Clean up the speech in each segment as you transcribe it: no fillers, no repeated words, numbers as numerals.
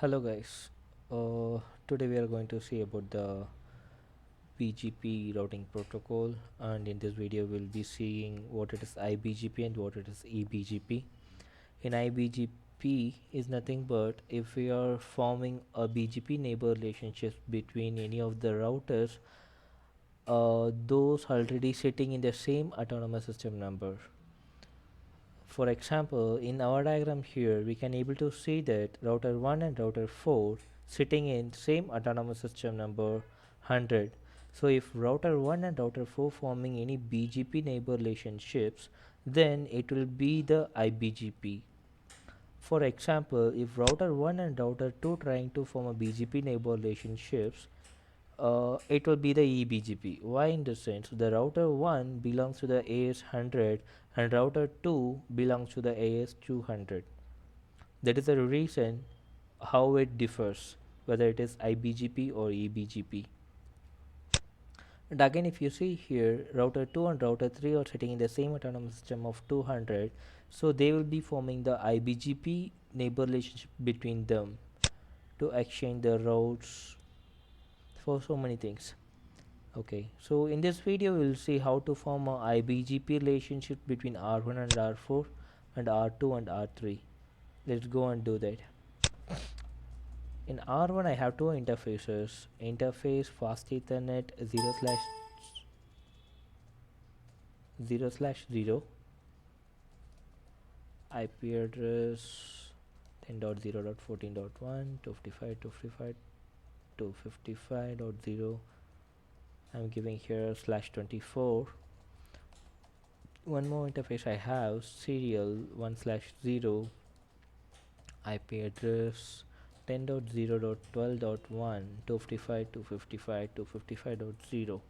Hello guys, today we are going to see about the BGP routing protocol, and in this video we'll be seeing what it is iBGP and what it is eBGP. In iBGP is nothing but if we are forming a BGP neighbor relationship between any of the routers, those already sitting in the same autonomous system number. For example, in our diagram here, we can able to see that router 1 and router 4 sitting in same autonomous system number 100. So if router 1 and router 4 forming any BGP neighbor relationships, then it will be the iBGP. For example, if router 1 and router 2 trying to form a BGP neighbor relationships, it will be the eBGP. Why? In the sense, the router 1 belongs to the AS 100 and router 2 belongs to the AS 200. That is the reason how it differs, whether it is iBGP or eBGP. And again, if you see here, router 2 and router 3 are sitting in the same autonomous system of 200, so they will be forming the iBGP neighbor relationship between them to exchange the routes for so many things. Okay, so in this video we'll see how to form a iBGP relationship between R1 and R4 and R2 and R3. Let's go and do that. In R1 I have two interfaces. Interface fast ethernet 0/0/0, IP address 10.0.14.1 255.255.255.0. I'm giving here /24. One more interface I have, serial 1/0, IP address 10.0.12.1 255.255.255.0.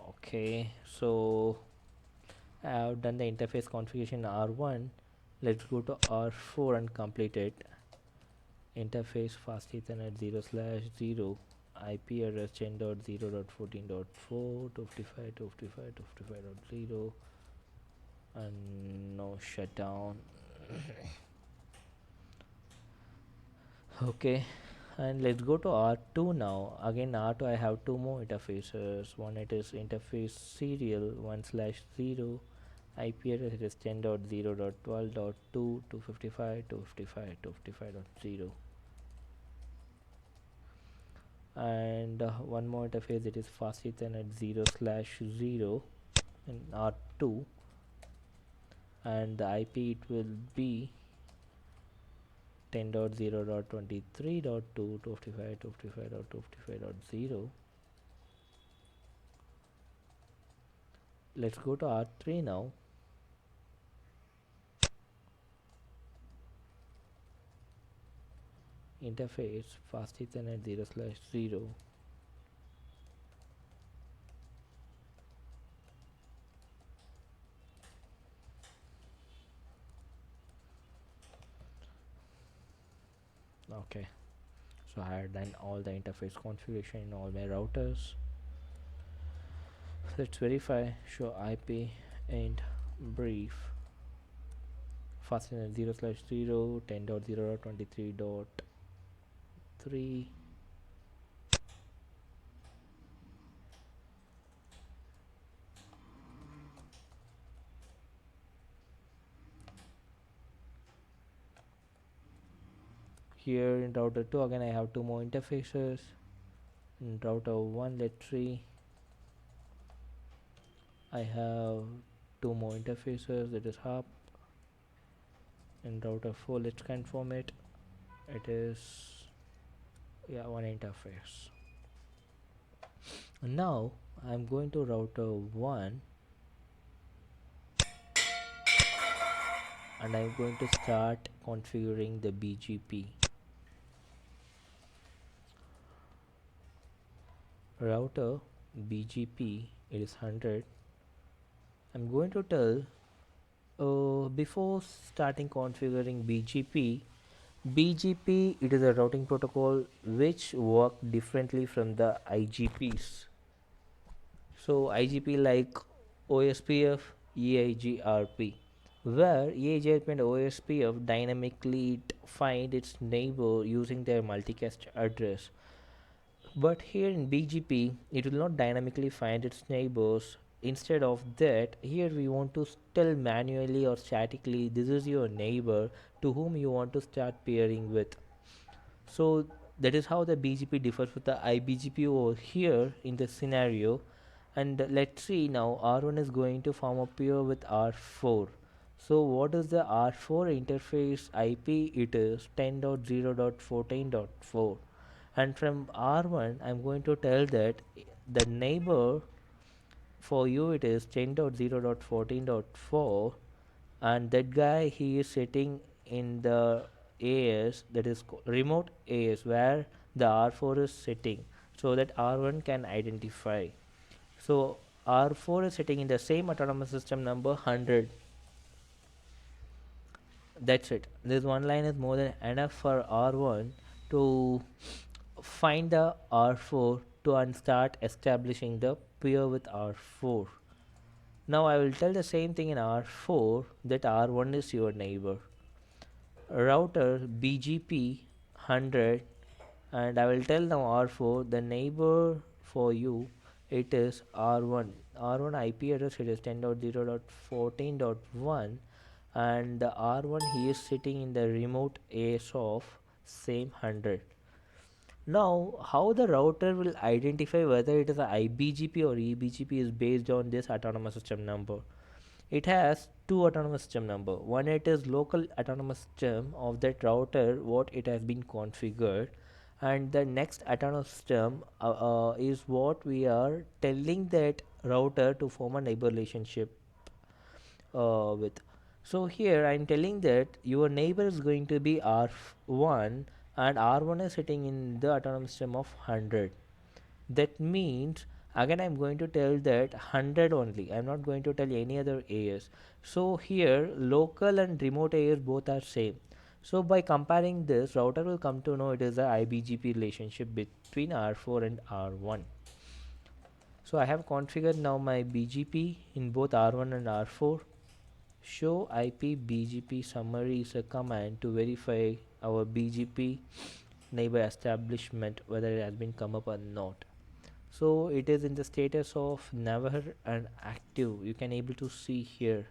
Okay, so I have done the interface configuration R1. Let's go to R4 and complete it. Interface fast ethernet 0/0, IP address 10.0.14.4 255.255.255.0, and no shutdown. Okay, and let's go to R2 now. Again, R2 I have two more interfaces. One, it is interface serial 1/0, IP address it is 10.0.12.2 255.255.255.0, and one more interface, it is fast ethernet 0/0 in R2, and the IP it will be 10.0.23.2 255.255.255.0. Let's go to R3 now. Interface fast ethernet 0/0, okay, so I had done all the interface configuration in all my routers. Let's verify. Show IP and brief fast ethernet 0/0 10.0.23.3. Here in router 2 again I have two more interfaces. In router 1, let's see, I have two more interfaces, that is hub. In router 4, let's confirm it, it is one interface. Now I'm going to router 1 and I'm going to start configuring the BGP. Router BGP, it is 100. I'm going to tell before starting configuring BGP, it is a routing protocol which work differently from the IGPs. So IGP like OSPF, EIGRP. where EAGRP and OSPF dynamically find its neighbor using their multicast address. But here in BGP, it will not dynamically find its neighbors. Instead of that, here we want to tell manually or statically this is your neighbor to whom you want to start peering with. So that is how the BGP differs with the iBGP over here in this scenario. And let's see now, R1 is going to form a peer with R4. So what is the R4 interface IP? It is 10.0.14.4, and from R1 I'm going to tell that the neighbor for you it is 10.0.14.4, and that guy he is sitting in the AS, that is remote AS, where the R4 is sitting, so that R1 can identify. So R4 is sitting in the same autonomous system number 100. That's it. This one line is more than enough for R1 to find the R4 to and start establishing the peer with R4. Now I will tell the same thing in R4 that R1 is your neighbor. Router BGP 100, and I will tell now R4 the neighbor for you it is R1. R1 IP address it is 10.0.14.1, and the R1 he is sitting in the remote AS of same 100. Now, how the router will identify whether it is a iBGP or eBGP is based on this autonomous system number. It has two autonomous system number. One it is local autonomous system of that router what it has been configured, and the next autonomous system is what we are telling that router to form a neighbor relationship with. So here I am telling that your neighbor is going to be R1, and R1 is sitting in the autonomous system of 100. That means again I'm going to tell that 100 only. I'm not going to tell any other AS. So here local and remote AS both are same. So by comparing this, router will come to know it is a iBGP relationship between R4 and R1. So I have configured now my BGP in both R1 and R4. Show IP BGP summary is a command to verify our BGP neighbor establishment whether it has been come up or not. So it is in the status of never and active. You can able to see here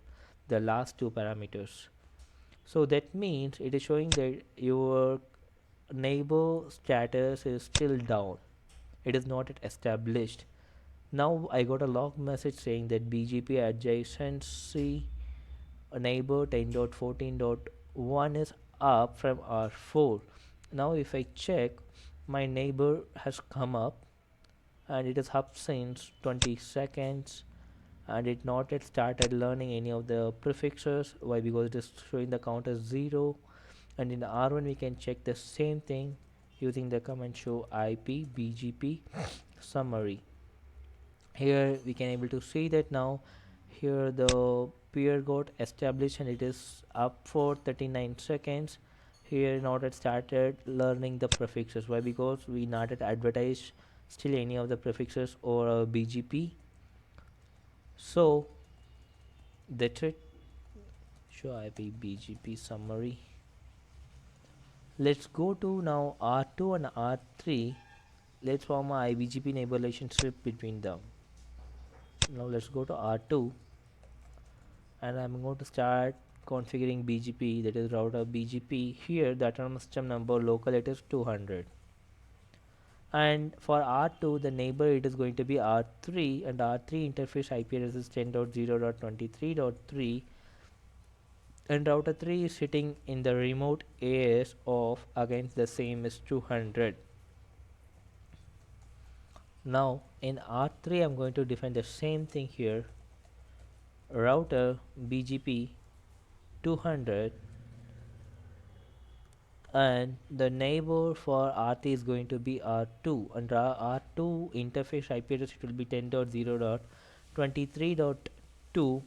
the last two parameters. So that means it is showing that your neighbor status is still down. It is not yet established. Now I got a log message saying that BGP adjacency neighbor 10.14.1 is up from R4. Now if I check, my neighbor has come up and it is up since 20 seconds, and it not yet started learning any of the prefixes. Why? Because it is showing the count as 0. And in the R1 we can check the same thing using the command show IP BGP summary. Here we can able to see that now here the peer got established and it is up for 39 seconds. Here now it started learning the prefixes. Why? Because we not yet advertised still any of the prefixes or BGP. So that's it. Show IP BGP summary. Let's go to now R2 and R3. Let's form a iBGP neighbor relationship between them. Now let's go to R2, and I'm going to start configuring BGP, that is router BGP. Here the autonomous system number local it is 200, and for R2 the neighbor it is going to be R3, and R3 interface IP address is 10.0.23.3, and router 3 is sitting in the remote AS of against the same is 200. Now in R3 I'm going to define the same thing here, router BGP 200, and the neighbor for R3 is going to be R2, and R2 interface IP address it will be 10.0.23.2.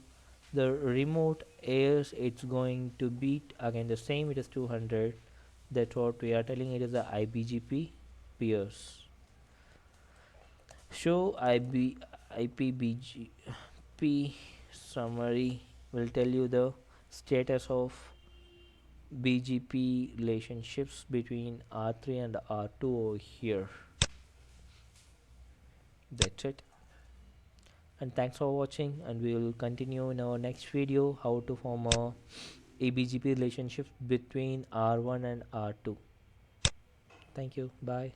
The remote AS it's going to be again the same, it is 200. That's what we are telling, it is the iBGP peers. Show IPBGP summary will tell you the status of BGP relationships between R3 and R2 over here. That's it, and thanks for watching, and we will continue in our next video how to form a eBGP relationship between R1 and R2. Thank you. Bye.